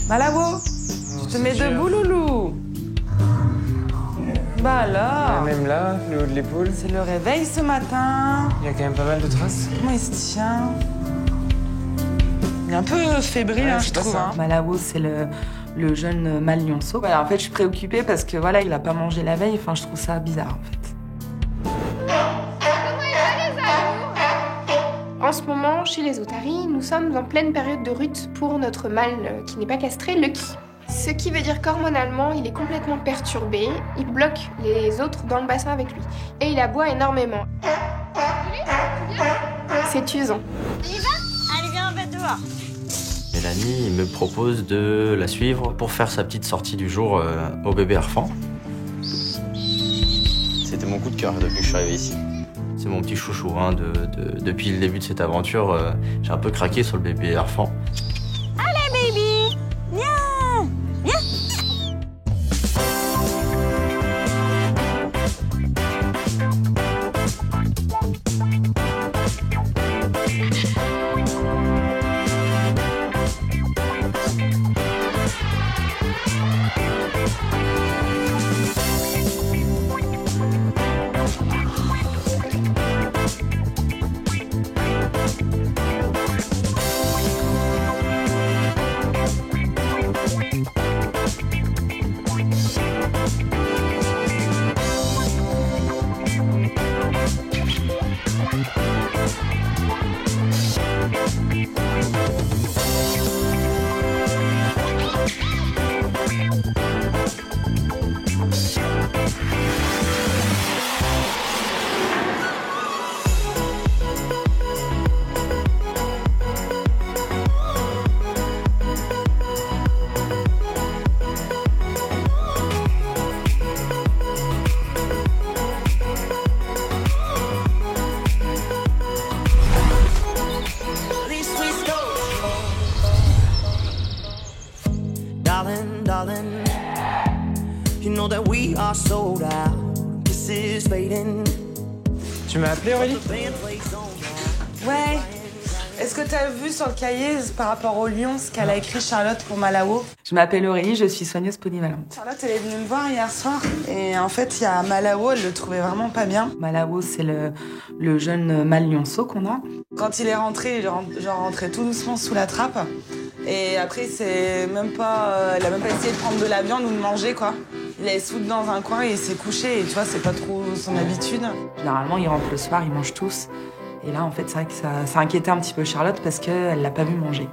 Malawo, tu te mets debout, loulou. Bah là. Même là, le haut de l'épaule. C'est le réveil ce matin. Il y a quand même pas mal de traces. Comment il se tient? Il est un peu fébrile, Ouais, je trouve. ça. Malawo, c'est le jeune mâle lionceau. Voilà, en fait, je suis préoccupée parce que voilà, il a pas mangé la veille. Enfin, je trouve ça bizarre, en fait. En ce moment, chez les otaries, nous sommes en pleine période de rut pour notre mâle qui n'est pas castré, Lucky. Ce qui veut dire qu'hormonalement, il est complètement perturbé, il bloque les autres dans le bassin avec lui. Et il aboie énormément. C'est usant. Allez, viens, on va dehors. Mélanie me propose de la suivre pour faire sa petite sortie du jour au bébé Arfan. C'était mon coup de cœur depuis que je suis arrivé ici. C'est mon petit chouchou. Hein, depuis le début de cette aventure, j'ai un peu craqué sur le bébé Arfan. Allez, baby. Viens. Viens. Darling, you know that we are sold out. This is fading. Tu m'as appelé, Aurélie? Ouais. Est-ce que t'as vu sur le cahier par rapport au lion ce qu'elle a écrit Charlotte pour Malawo? Je m'appelle Aurélie, je suis soigneuse polyvalente. Charlotte, elle est venue me voir hier soir et en fait, il y a Malawo, elle le trouvait vraiment pas bien. Malawo, c'est le jeune mâle lionceau qu'on a. Quand il est rentré, il est rentré tout doucement sous la trappe. Et après, il a même pas essayé de prendre de la viande ou de manger, quoi. Il est soudé dans un coin et il s'est couché. Et tu vois, c'est pas trop son habitude. Généralement, il rentre le soir, ils mangent tous. Et là, en fait, c'est vrai que ça inquiétait un petit peu Charlotte parce qu'elle l'a pas vu manger.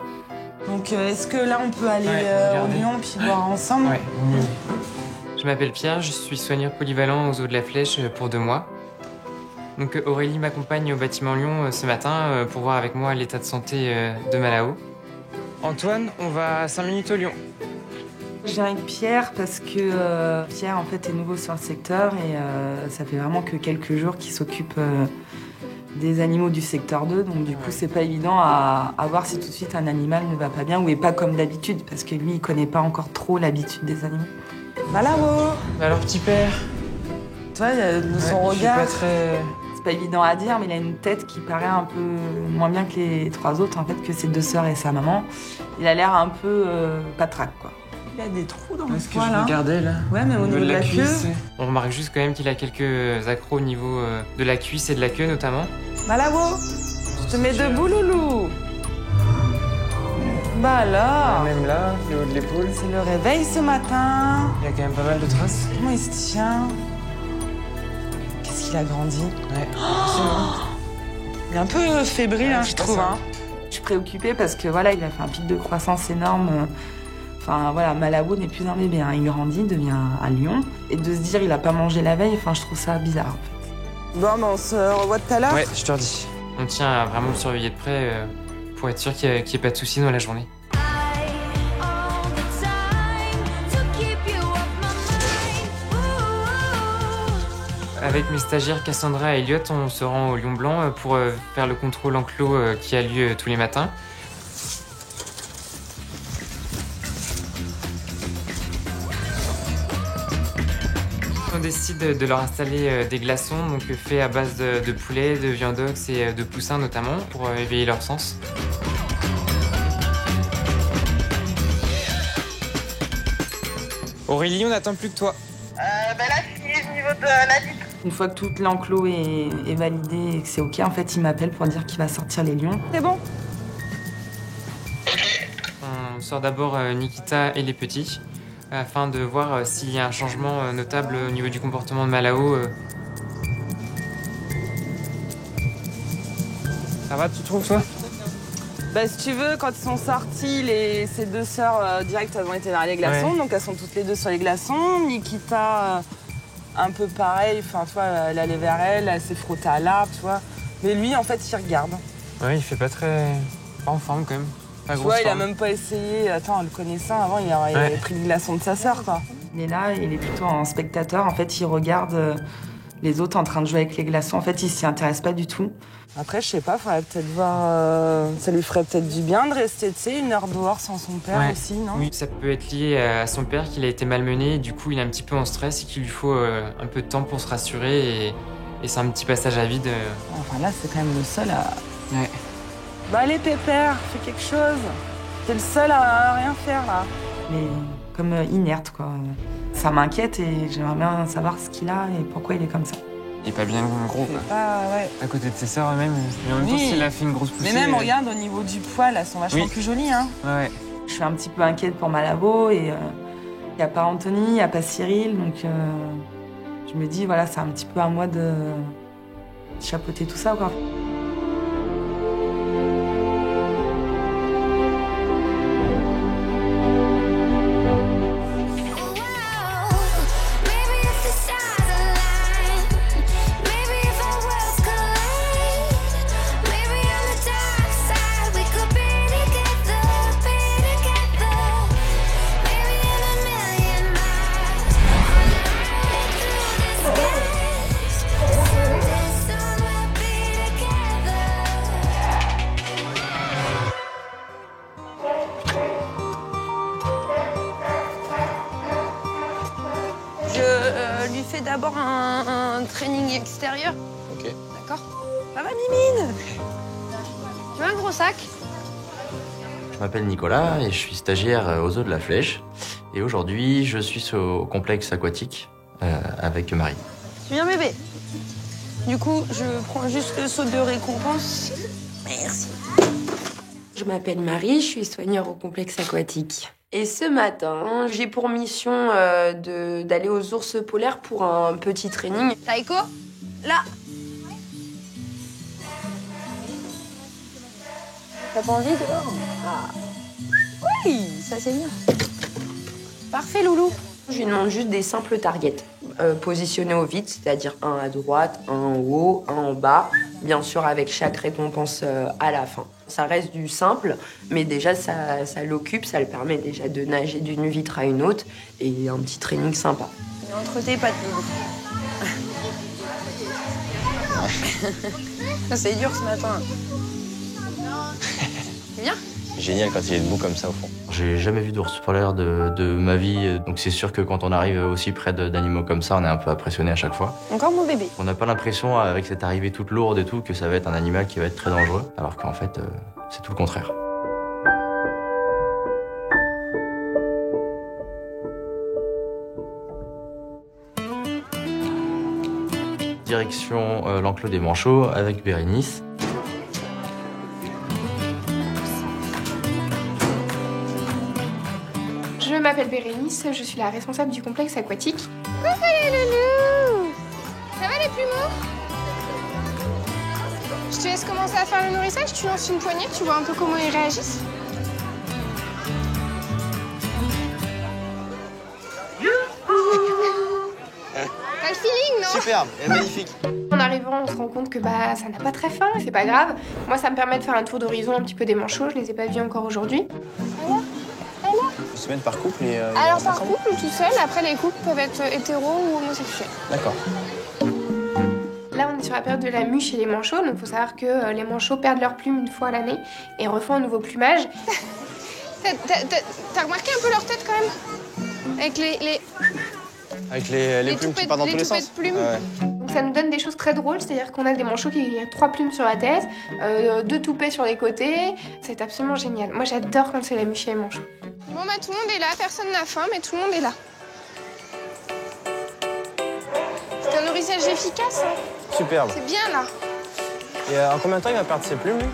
Donc, est-ce que là, on peut aller au lion puis voir ensemble? Ouais. Je m'appelle Pierre, je suis soigneur polyvalent aux Eaux de la Flèche pour 2 mois. Donc Aurélie m'accompagne au bâtiment Lyon ce matin pour voir avec moi l'état de santé de Malawo. Antoine, on va à 5 minutes au Lyon. Je viens avec Pierre parce que Pierre, en fait, est nouveau sur le secteur et ça fait vraiment que quelques jours qu'il s'occupe des animaux du secteur 2. Donc, du coup, c'est pas évident à voir si tout de suite un animal ne va pas bien ou est pas comme d'habitude parce que lui, il connaît pas encore trop l'habitude des animaux. Malawo! Alors, petit père? Tu vois, son regard. Je suis pas très... C'est pas évident à dire, mais il a une tête qui paraît un peu moins bien que les 3 autres, en fait, que ses 2 sœurs et sa maman. Il a l'air un peu patraque, quoi. Il a des trous dans le Est-ce que poil, je là. regardais, là? Ouais, mais au niveau de la queue. cuisse, On remarque juste quand même qu'il a quelques accros au niveau de la cuisse et de la queue notamment. Malawo, tu te mets debout, loulou. Bah là. Même là, le haut de l'épaule. C'est le réveil ce matin. Il y a quand même pas mal de traces. Comment il se tient? Qu'est-ce qu'il a grandi? Ouais. Il est un peu fébrile, Ouais, je trouve. ça. Hein. Je suis préoccupée parce que voilà, il a fait un pic de croissance énorme. Enfin voilà, Malawo n'est plus un bébé, hein. Il grandit, devient un lion. Et de se dire il a pas mangé la veille, enfin je trouve ça bizarre en fait. Bon, ben on se revoit tout à l'heure. Ouais, je te redis. On tient à vraiment le surveiller de près pour être sûr qu'il n'y ait pas de soucis dans la journée. Avec mes stagiaires Cassandra et Elliot, on se rend au Lion Blanc pour faire le contrôle enclos qui a lieu tous les matins. On décide de leur installer des glaçons, donc faits à base de poulet, de viandox et de poussins notamment, pour éveiller leur sens. Aurélie, on n'attend plus que toi. Là, c'est au niveau de la vitre. Une fois que tout l'enclos est validé et que c'est OK, en fait, il m'appelle pour dire qu'il va sortir les lions. C'est bon. On sort d'abord Nikita et les petits, afin de voir s'il y a un changement notable au niveau du comportement de Malao. Ça va, tu trouves, toi? Bah, si tu veux, quand ils sont sortis, ces deux sœurs, direct, elles ont été vers les glaçons. Ouais. Donc, elles sont toutes les deux sur les glaçons. Nikita, un peu pareil. Enfin, tu vois, elle allait vers elle s'est frottée à l'arbre, tu vois. Mais lui, en fait, il regarde. Ouais, il fait pas très... pas en forme, quand même. Pas tu vois, il a même pas essayé... Attends, en le connaissant, avant, il avait pris le glaçon de sa sœur, quoi. Il est là, il est plutôt en spectateur. En fait, il regarde les autres en train de jouer avec les glaçons. En fait, il s'y intéresse pas du tout. Après, je sais pas, faudrait peut-être voir... ça lui ferait peut-être du bien de rester, tu sais, 1 heure dehors sans son père aussi, non? Oui, ça peut être lié à son père, qu'il a été malmené. Du coup, il est un petit peu en stress et qu'il lui faut un peu de temps pour se rassurer. Et c'est un petit passage à vide. Enfin, là, c'est quand même le seul à... Ouais. Bah allez, Pépère, fais quelque chose. T'es le seul à rien faire, là. Mais comme inerte, quoi. Ça m'inquiète et j'aimerais bien savoir ce qu'il a et pourquoi il est comme ça. Il est pas bien gros, quoi. Ouais. À côté de ses sœurs, même. Mais en même temps, s'il a fait une grosse poussée... Mais même, regarde, au niveau du poil, elles sont vachement plus jolies, hein. Ouais. Je suis un petit peu inquiète pour Malabo et il n'y a pas Anthony, il n'y a pas Cyril, donc je me dis, voilà, c'est un petit peu à moi de chapeauter tout ça, quoi. Je lui fais d'abord un training extérieur. Ok. D'accord. Ça va, Mimine? Tu veux un gros sac? Je m'appelle Nicolas et je suis stagiaire aux Eaux de la Flèche. Et aujourd'hui, je suis au complexe aquatique avec Marie. Tu viens, bébé? Du coup, je prends juste le seau de récompense. Merci. Je m'appelle Marie, je suis soigneur au complexe aquatique. Et ce matin, j'ai pour mission d'aller aux ours polaires pour un petit training. Taïko, là. T'as pas envie dehors? Oui, ça c'est bien. Parfait, Loulou. Je lui demande juste des simples targets. Positionnés au vide, c'est-à-dire un à droite, un en haut, un en bas. Bien sûr, avec chaque récompense à la fin. Ça reste du simple, mais déjà, ça l'occupe, ça le permet déjà de nager d'une vitre à une autre et un petit training sympa. Et entre tes pattes, Loulou. C'est dur ce matin. C'est bien? Génial quand il est debout comme ça au fond. J'ai jamais vu d'ours polaire de ma vie, donc c'est sûr que quand on arrive aussi près d'animaux comme ça, on est un peu impressionné à chaque fois. Encore mon bébé. On n'a pas l'impression, avec cette arrivée toute lourde et tout, que ça va être un animal qui va être très dangereux, alors qu'en fait, c'est tout le contraire. Direction l'enclos des manchots avec Bérénice. Je m'appelle Bérénice, je suis la responsable du complexe aquatique. Coucou les loulous! Ça va les plumeaux? Je te laisse commencer à faire le nourrissage, tu lances une poignée, tu vois un peu comment ils réagissent. T'as le feeling, non? Superbe, elle est magnifique. En arrivant, on se rend compte que ça n'a pas très faim, c'est pas grave. Moi, ça me permet de faire un tour d'horizon un petit peu des manchots, je les ai pas vus encore aujourd'hui. Une semaine par couple et... Alors par couple ou tout seul, après les couples peuvent être hétéros ou homosexuels. D'accord. Là, on est sur la période de la mue chez les manchots, donc il faut savoir que les manchots perdent leurs plumes une fois à l'année et refont un nouveau plumage. T'as remarqué un peu leur tête quand même? Avec les plumes qui partent dans tous les sens. Plumes. Ouais. Donc ça nous donne des choses très drôles, c'est-à-dire qu'on a des manchots qui ont 3 plumes sur la tête, 2 toupets sur les côtés. C'est absolument génial. Moi, j'adore quand c'est la mue chez les manchots. Bon, tout le monde est là, personne n'a faim, mais tout le monde est là. un nourrissage efficace. Hein. Superbe. C'est bien là. Et en combien de temps il va perdre ses plumes, lui?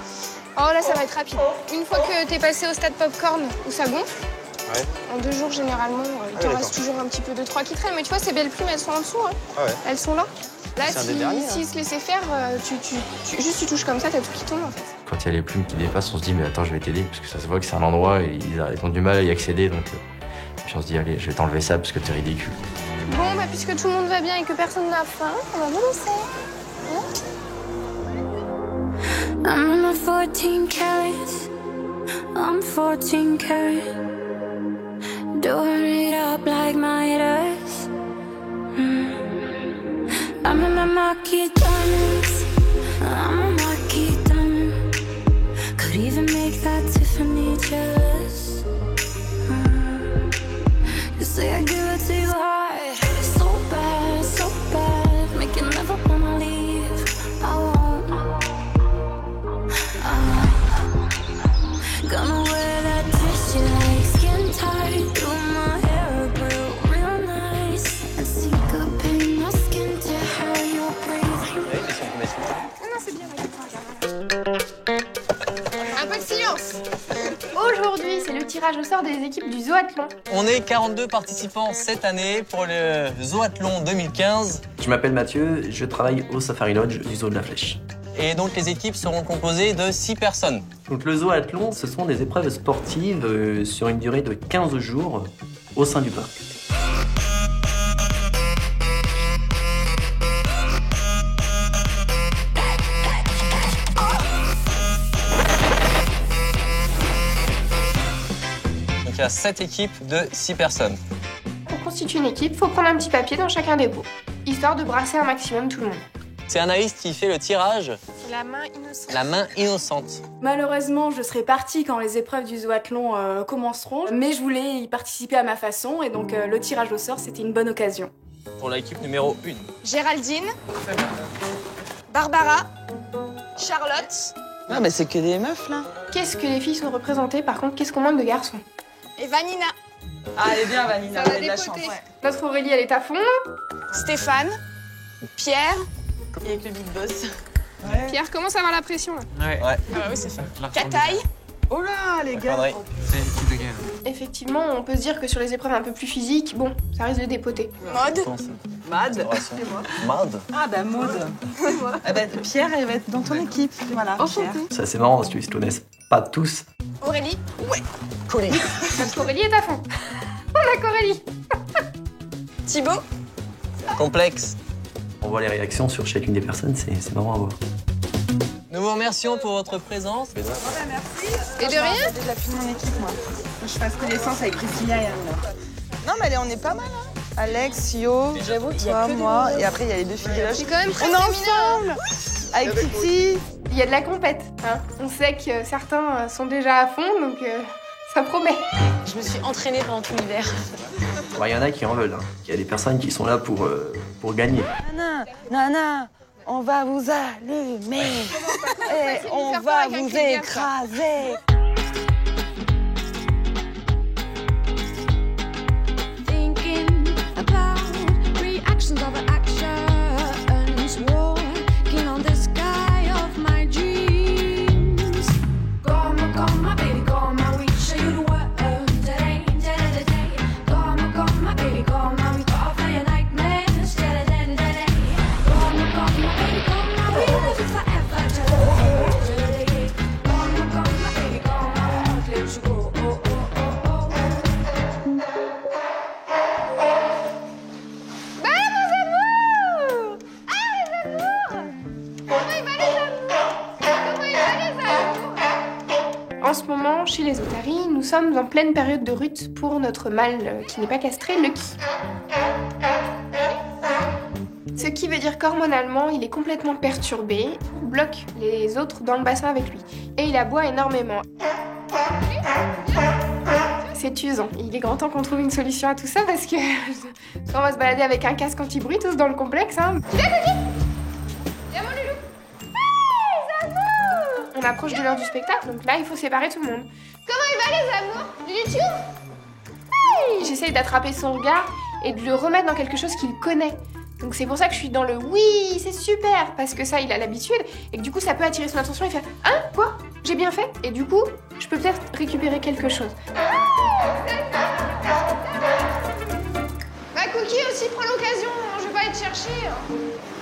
Oh là, ça va être rapide. Une fois que t'es passé au stade popcorn où ça gonfle, ouais. En 2 jours généralement, il te reste toujours un petit peu 2-3 qui traînent. Mais tu vois, ces belles plumes, elles sont en dessous. Hein. Ah ouais. Elles sont là. Là, si se laissaient faire, juste tu touches comme ça, t'as tout qui tombe en fait. Quand il y a les plumes qui dépassent, on se dit mais attends, je vais t'aider parce que ça se voit que c'est un endroit et ils ont du mal à y accéder, donc puis on se dit allez, je vais t'enlever ça parce que t'es ridicule. Bon, bah puisque tout le monde va bien et que personne n'a faim, on va vous laisser. I'm on a 14 carats. I'm 14 carats. Doing it up like Midas. I'm in my marquee diamonds. I'm a marquee diamond. Could even make that Tiffany jealous. You say I give it to you hard. So bad. Make you never wanna leave. I won't. Gonna wear that dress you like, skin tight. Do my hair real nice. And syncopate my skin to how you're breathing. Non, c'est bien, un peu de silence. Aujourd'hui, c'est le tirage au sort des équipes du zoathlon. On est 42 participants cette année pour le zoathlon 2015. Je m'appelle Mathieu, je travaille au Safari Lodge du Zoo de la Flèche. Et donc les équipes seront composées de 6 personnes. Donc le zoathlon, ce sont des épreuves sportives sur une durée de 15 jours au sein du parc. Donc il y a 7 équipes de 6 personnes. Pour constituer une équipe, il faut prendre un petit papier dans chacun des pots, histoire de brasser un maximum tout le monde. C'est Anaïs qui fait le tirage. C'est la main innocente. La main innocente. Malheureusement, je serai partie quand les épreuves du zoathlon commenceront, mais je voulais y participer à ma façon, et donc le tirage au sort, c'était une bonne occasion. Pour l'équipe numéro 1. Géraldine, Barbara, Charlotte. Ah mais c'est que des meufs là. Qu'est-ce que les filles sont représentées, par contre, qu'est-ce qu'on manque de garçons? Et Vanina. Ah elle est bien Vanina, elle a de la chance. Ouais. Notre Aurélie, elle est à fond. Stéphane, Pierre. Et avec le big boss. Ouais. Pierre commence à avoir la pression là. Ouais. Ah bah oui, c'est ça. Cataille. Oh là les gars. C'est l'équipe de gars. Effectivement, on peut se dire que sur les épreuves un peu plus physiques, bon, ça risque de dépoter. Maude. Mad. Maude. Ah bah Maude. Ah bah, Pierre, elle va être dans ton équipe. Voilà. Pierre. C'est assez marrant parce qu'ils se connaissent pas tous. Aurélie. Ouais. Collé. Notre Aurélie est à fond. On a qu'Aurélie. Thibaut. Complexe. On voit les réactions sur chacune des personnes, c'est marrant à voir. Nous vous remercions pour votre présence. Oh bah merci. Et de rien. J'ai déjà plus mon équipe moi. Je fasse connaissance avec Priscilla et Anne. Non mais on est pas mal hein. Alex, Yo, toi, moi, et après il y a les 2 filles de C'est quand même très on est féminin. ensemble. Avec Titi. Il y a de la compète. Hein. On sait que certains sont déjà à fond, donc ça promet. Je me suis entraînée pendant tout l'hiver. Il y en a qui en veulent, hein. Il y a des personnes qui sont là pour gagner. Nana, on va vous allumer. Et on va vous écraser. Thinking about reactions of actions, walking on the sky of my dreams. Come on, baby, come on, we show you the world today. Come on, baby, come on, we got off your nightmares. Come on, baby, come on, we live it forever today. Come on, baby, come on, let you go. En ce moment, chez les otaries, nous sommes en pleine période de rut pour notre mâle qui n'est pas castré, Lucky. Ce qui veut dire qu'hormonalement, il est complètement perturbé, il bloque les autres dans le bassin avec lui. Et il aboie énormément. C'est usant. Il est grand temps qu'on trouve une solution à tout ça parce que on va se balader avec un casque anti-bruit tous dans le complexe. Hein. Viens, Cookie. Viens, mon loulou. Hey, amours. On approche de l'heure du spectacle, donc là, il faut séparer tout le monde. Comment il va, les amours? Du YouTube? Hey. J'essaye d'attraper son regard et de le remettre dans quelque chose qu'il connaît. Donc c'est pour ça que je suis dans le oui, c'est super, parce que ça, il a l'habitude, et que du coup, ça peut attirer son attention et faire « Hein, quoi? J'ai bien fait ?» Et du coup, je peux peut-être récupérer quelque chose. Bah Cookie aussi, prends l'occasion, je vais pas aller te chercher.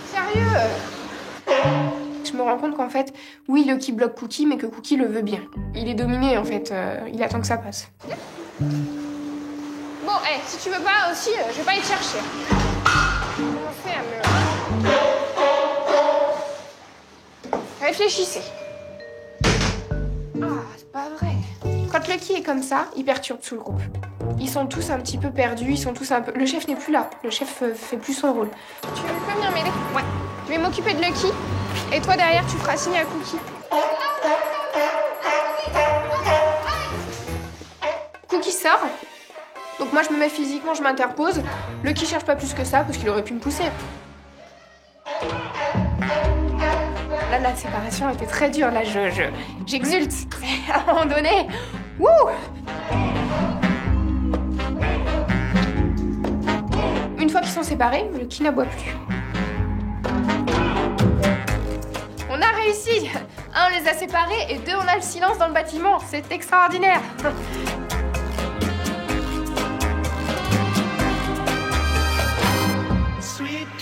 Sérieux. Je me rends compte qu'en fait, oui, Lucky bloque Cookie, mais que Cookie le veut bien. Il est dominé, en fait, il attend que ça passe. Bon, si tu veux pas aussi, je vais pas aller te chercher. Comment on fait à me... Réfléchissez. Ah, c'est pas vrai. Quand Lucky est comme ça, il perturbe tout le groupe. Ils sont tous un petit peu perdus, ils sont tous un peu... Le chef n'est plus là, le chef fait plus son rôle. Tu peux venir m'aider? Ouais. Je vais m'occuper de Lucky, et toi derrière, tu feras signe à Cookie. Cookie sort. Donc moi je me mets physiquement, je m'interpose. Lucky cherche pas plus que ça parce qu'il aurait pu me pousser. Là la séparation était très dure, là j'exulte. À un moment donné. Wouh! Une fois qu'ils sont séparés, Lucky n'aboie plus. On a réussi! 1, on les a séparés et 2, on a le silence dans le bâtiment. C'est extraordinaire!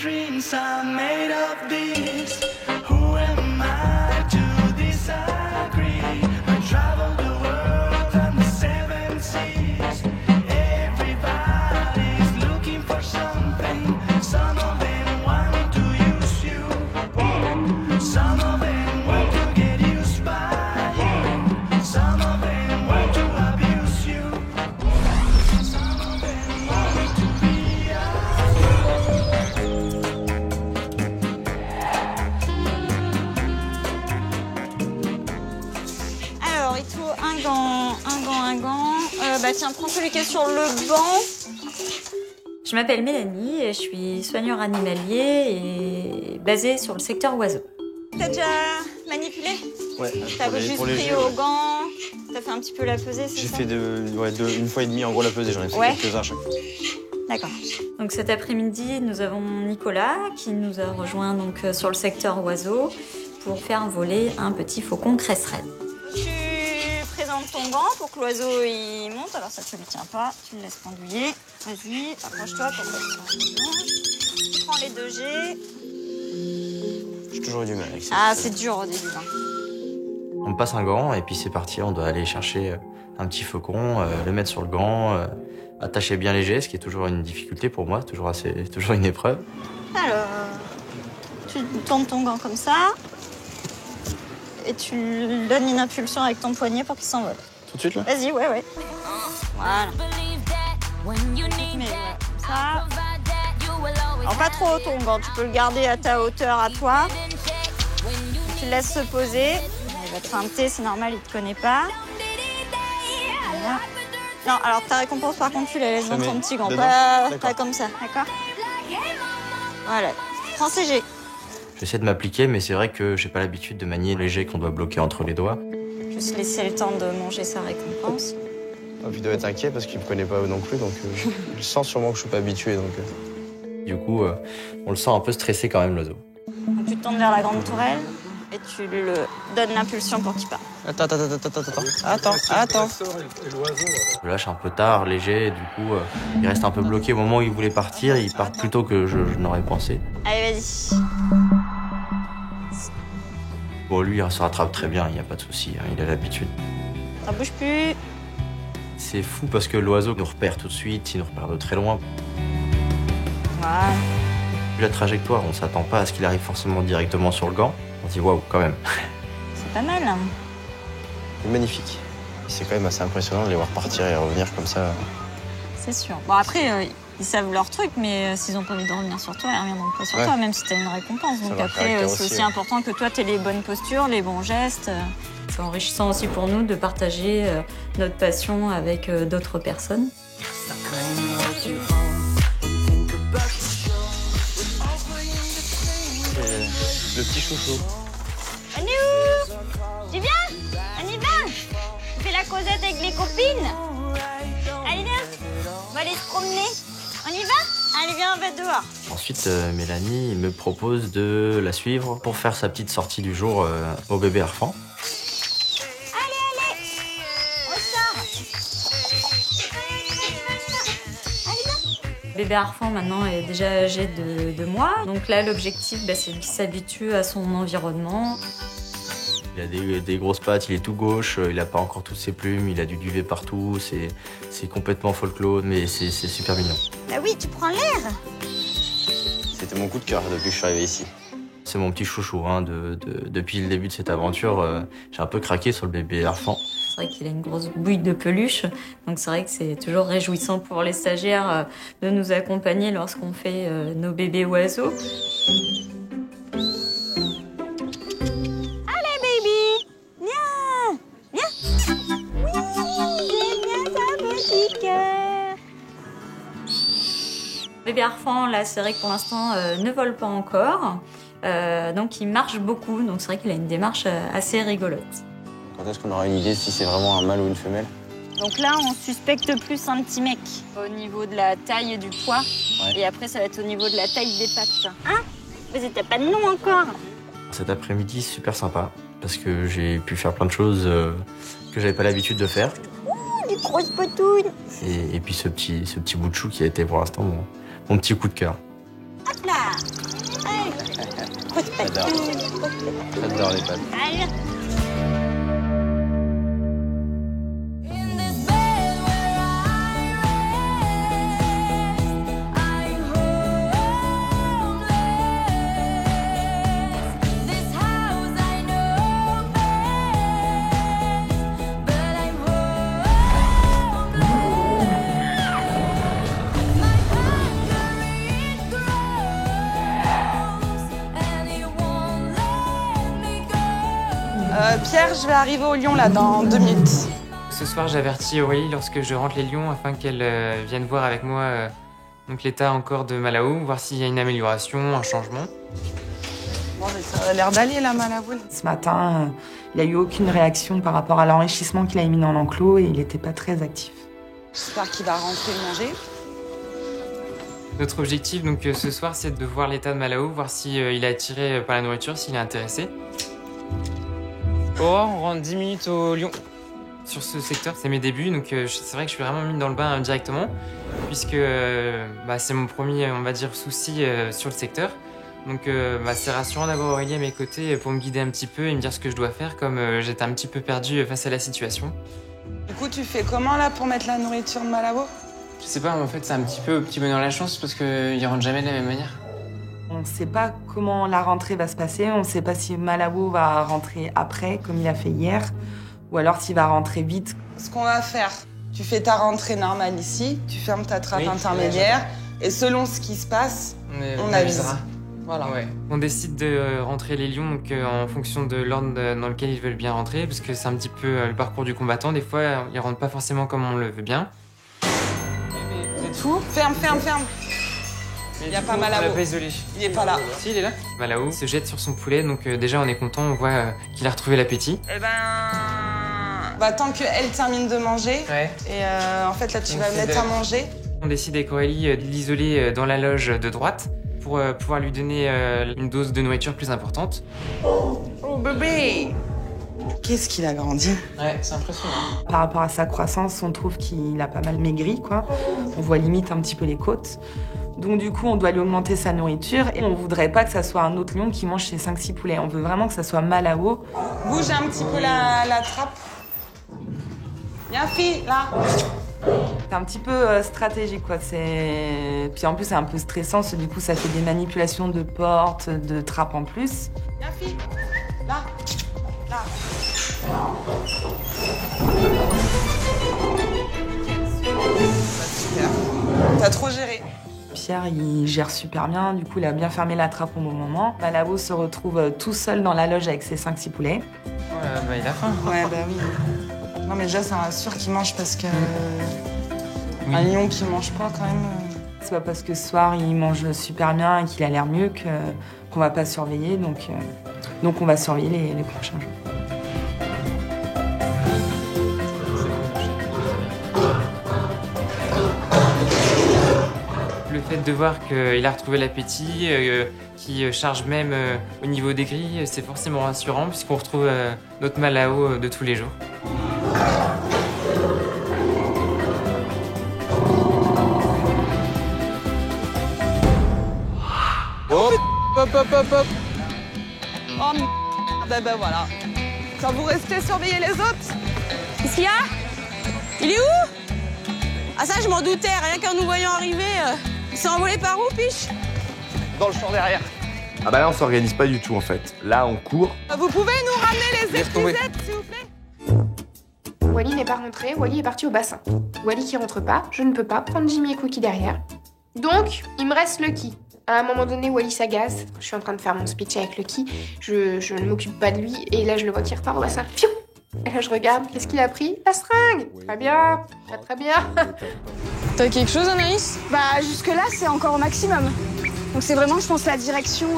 Dreams are made of this. Who am I to disagree? I travel the world and the 7 seas. Everybody's looking for something. Some of them want to use you. Some of them want to get used by you. Some of them want to abuse you. Some of them want to be Alors, il te faut un gant. Bah tiens, prends celui qui est sur le banc. Je m'appelle Mélanie et je suis soigneur animalier et basée sur le secteur oiseaux. T'as déjà manipulé? Ouais. T'as juste pris au gant, t'as fait un petit peu la pesée, c'est ça? J'ai fait une fois et demie en gros la pesée, j'en ai fait quelques-uns à chaque fois. D'accord. Donc cet après-midi, nous avons Nicolas qui nous a rejoint donc sur le secteur oiseaux pour faire voler un petit faucon cresserelle. Tu présentes ton gant pour que l'oiseau il monte. Alors ça tu le tiens pas, tu le laisses pendouiller. Vas-y, approche-toi pour que tu prends les 2G. J'ai toujours eu du mal avec ça. Ah, c'est dur au début. Hein. On me passe un gant et puis c'est parti, on doit aller chercher un petit faucon, le mettre sur le gant, attacher bien les gestes, ce qui est toujours une difficulté pour moi, toujours une épreuve. Alors, tu tournes ton gant comme ça et tu lui donnes une impulsion avec ton poignet pour qu'il s'envole. Tout de suite là? Vas-y, ouais. Voilà. Mais comme ça. Alors pas trop haut ton gant, tu peux le garder à ta hauteur, à toi. Tu le laisses se poser. Il va te feinter, c'est normal, il te connaît pas. Voilà. Non, alors ta récompense par contre, tu la laisses dans ton petit gant, pas comme ça, d'accord? Voilà, prends ces jets. J'essaie de m'appliquer, mais c'est vrai que j'ai pas l'habitude de manier les jets qu'on doit bloquer entre les doigts. Juste laisser le temps de manger sa récompense. Et puis il doit être inquiet parce qu'il me connaît pas non plus, donc il sent sûrement que je suis pas habitué. Donc, Du coup, on le sent un peu stressé quand même, l'oiseau. Tu te tournes vers la grande tourelle et tu le donnes l'impulsion pour qu'il parte. Attends. Je lâche un peu tard, léger, du coup, il reste un peu bloqué. Au moment où il voulait partir, il part plus tôt que je n'aurais pensé. Allez, vas-y. Bon, lui, il se rattrape très bien, il n'y a pas de souci, hein, il a l'habitude. Ça bouge plus. C'est fou parce que l'oiseau nous repère tout de suite, il nous repère de très loin. Voilà. Vu la trajectoire, on s'attend pas à ce qu'il arrive forcément directement sur le gant. On se dit waouh, quand même. C'est pas mal. Hein. C'est magnifique. C'est quand même assez impressionnant de les voir partir et revenir comme ça. C'est sûr. Bon, après, ils savent leur truc, mais s'ils ont pas envie de revenir sur toi, ils reviendront pas sur toi, même si t'as une récompense. Donc après, c'est aussi important que toi, t'aies les bonnes postures, les bons gestes. C'est enrichissant aussi pour nous de partager notre passion avec d'autres personnes. Le petit chouchou. On est où? Tu viens? On y va? Tu fais la causette avec les copines? Allez, viens. On va aller se promener. On y va? Allez, viens, on va dehors. ensuite, Mélanie me propose de la suivre pour faire sa petite sortie du jour au bébé Arfan. Bébé Arfan maintenant est déjà âgé de 2 mois. Donc là, l'objectif, c'est qu'il s'habitue à son environnement. Il a des grosses pattes, il est tout gauche, il n'a pas encore toutes ses plumes, il a du duvet partout, c'est complètement folklore, mais c'est super mignon. Bah oui, tu prends l'air. C'était mon coup de cœur depuis que je suis arrivé ici. C'est mon petit chouchou, hein, depuis le début de cette aventure, j'ai un peu craqué sur le bébé Arfan. C'est vrai qu'il a une grosse bouille de peluche, donc c'est vrai que c'est toujours réjouissant pour les stagiaires de nous accompagner lorsqu'on fait nos bébés oiseaux. Allez, baby. Viens. Viens. Oui, viens ta petit cœur. Bébé Arfan, là, c'est vrai que pour l'instant, ne vole pas encore, donc il marche beaucoup, donc c'est vrai qu'il a une démarche assez rigolote. Quand est-ce qu'on aura une idée si c'est vraiment un mâle ou une femelle? Donc là, on suspecte plus un petit mec au niveau de la taille et du poids. Ouais. Et après, ça va être au niveau de la taille des pattes. Hein? Vous n'avez pas de nom encore? Cet après-midi, super sympa, parce que j'ai pu faire plein de choses que j'avais pas l'habitude de faire. Ouh, des grosses potounes. Et puis ce petit bout de chou qui a été pour l'instant mon petit coup de cœur. Hop là. Allez. Grosse potounes. J'adore les pattes. Allez. Pierre, je vais arriver au lion là dans 2 minutes. Ce soir, j'avertis Aurélie lorsque je rentre les lions afin qu'elle vienne voir avec moi donc l'état encore de Malao, voir s'il y a une amélioration, un changement. Bon, mais ça a l'air d'aller là, Malao. Ce matin, il n'a eu aucune réaction par rapport à l'enrichissement qu'il a mis dans l'enclos et il n'était pas très actif. J'espère qu'il va rentrer manger. Notre objectif donc ce soir, c'est de voir l'état de Malao, voir s'il est attiré par la nourriture, s'il est intéressé. Aurore, on rentre 10 minutes au lion. Sur ce secteur, c'est mes débuts, donc c'est vrai que je suis vraiment mis dans le bain directement, puisque c'est mon premier, on va dire, souci sur le secteur. Donc c'est rassurant d'avoir Aurélie à mes côtés pour me guider un petit peu et me dire ce que je dois faire, comme j'étais un petit peu perdu face à la situation. Du coup, tu fais comment là pour mettre la nourriture de Malao? Je sais pas, en fait, c'est un petit peu au petit bonheur la chance, parce qu'il rentre jamais de la même manière. On ne sait pas comment la rentrée va se passer, on ne sait pas si Malao va rentrer après, comme il a fait hier, ou alors s'il va rentrer vite. Ce qu'on va faire, tu fais ta rentrée normale ici, tu fermes ta trappe intermédiaire, et selon ce qui se passe, on avisera. Voilà. Ouais. On décide de rentrer les lions donc, en fonction de l'ordre dans lequel ils veulent bien rentrer, parce que c'est un petit peu le parcours du combattant. Des fois, ils rentrent pas forcément comme on le veut bien. Tout. Ferme. Il n'y a pas Malao. On l'a pas isolé. Il est pas là. Si, il est là. Malao se jette sur son poulet, donc déjà on est content, on voit qu'il a retrouvé l'appétit. Eh ben... tant qu'elle termine de manger, et en fait là tu vas mettre à manger. On décide avec Aurélie de l'isoler dans la loge de droite pour pouvoir lui donner une dose de nourriture plus importante. Oh bébé! Qu'est-ce qu'il a grandi? Ouais, c'est impressionnant. Par rapport à sa croissance, on trouve qu'il a pas mal maigri, quoi. On voit limite un petit peu les côtes. Donc du coup, on doit lui augmenter sa nourriture et on voudrait pas que ça soit un autre lion qui mange ses 5-6 poulets. On veut vraiment que ça soit Malao. Bouge un petit peu la trappe. Viens, fille, là. C'est un petit peu stratégique, quoi. Puis en plus, c'est un peu stressant, parce que du coup, ça fait des manipulations de portes, de trappes en plus. Viens, fille, là. Super. T'as trop géré. Pierre, il gère super bien. Du coup, il a bien fermé la trappe au bon moment. Malao se retrouve tout seul dans la loge avec ses 5-6 poulets. Ouais, il a faim. Ouais, bah oui. Non, mais déjà, ça rassure qu'il mange parce que... Un lion qui mange pas, quand même... C'est pas parce que ce soir, il mange super bien et qu'il a l'air mieux qu'on va pas surveiller. Donc on va surveiller les prochains jours. Le fait de voir qu'il a retrouvé l'appétit, qu'il charge même au niveau des grilles, c'est forcément rassurant puisqu'on retrouve notre Malao de tous les jours. Hop, hop, hop, hop, hop. Oh merde, ben voilà. Quand vous restez surveiller les autres. Qu'est-ce qu'il y a? Il est où? Ah ça, je m'en doutais, rien qu'en nous voyant arriver. Il s'est envolé par où, Piche? Dans le champ derrière. Ah bah là, on s'organise pas du tout, en fait. Là, on court. Vous pouvez nous ramener les épuisettes, s'il vous plaît? Wally n'est pas rentré, Wally est parti au bassin. Wally qui rentre pas, je ne peux pas prendre Jimmy et Cookie derrière. Donc, il me reste Lucky. À un moment donné, Wally s'agace. Je suis en train de faire mon speech avec Lucky. Je ne m'occupe pas de lui. Et là, je le vois qui repart au bassin. Fiou! Et là, je regarde. Qu'est-ce qu'il a pris? La seringue! Très bien. Très très bien. T'as quelque chose, Anaïs? Bah, jusque-là, c'est encore au maximum. Donc c'est vraiment, je pense, la direction...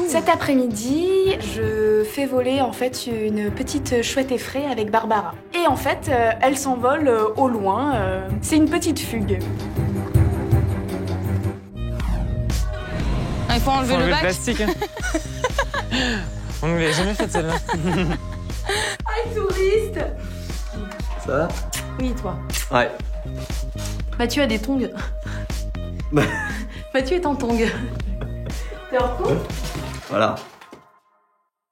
Cet après-midi, je fais voler, en fait, une petite chouette effraie avec Barbara. Et en fait, elle s'envole au loin. C'est une petite fugue. Il faut enlever le bac. Plastique. Hein. On ne l'avait jamais fait celle-là. Ah, touriste! Ça va? Oui, toi. Ouais. Mathieu a des tongs. Mathieu est en tongs. T'es en cours? Voilà.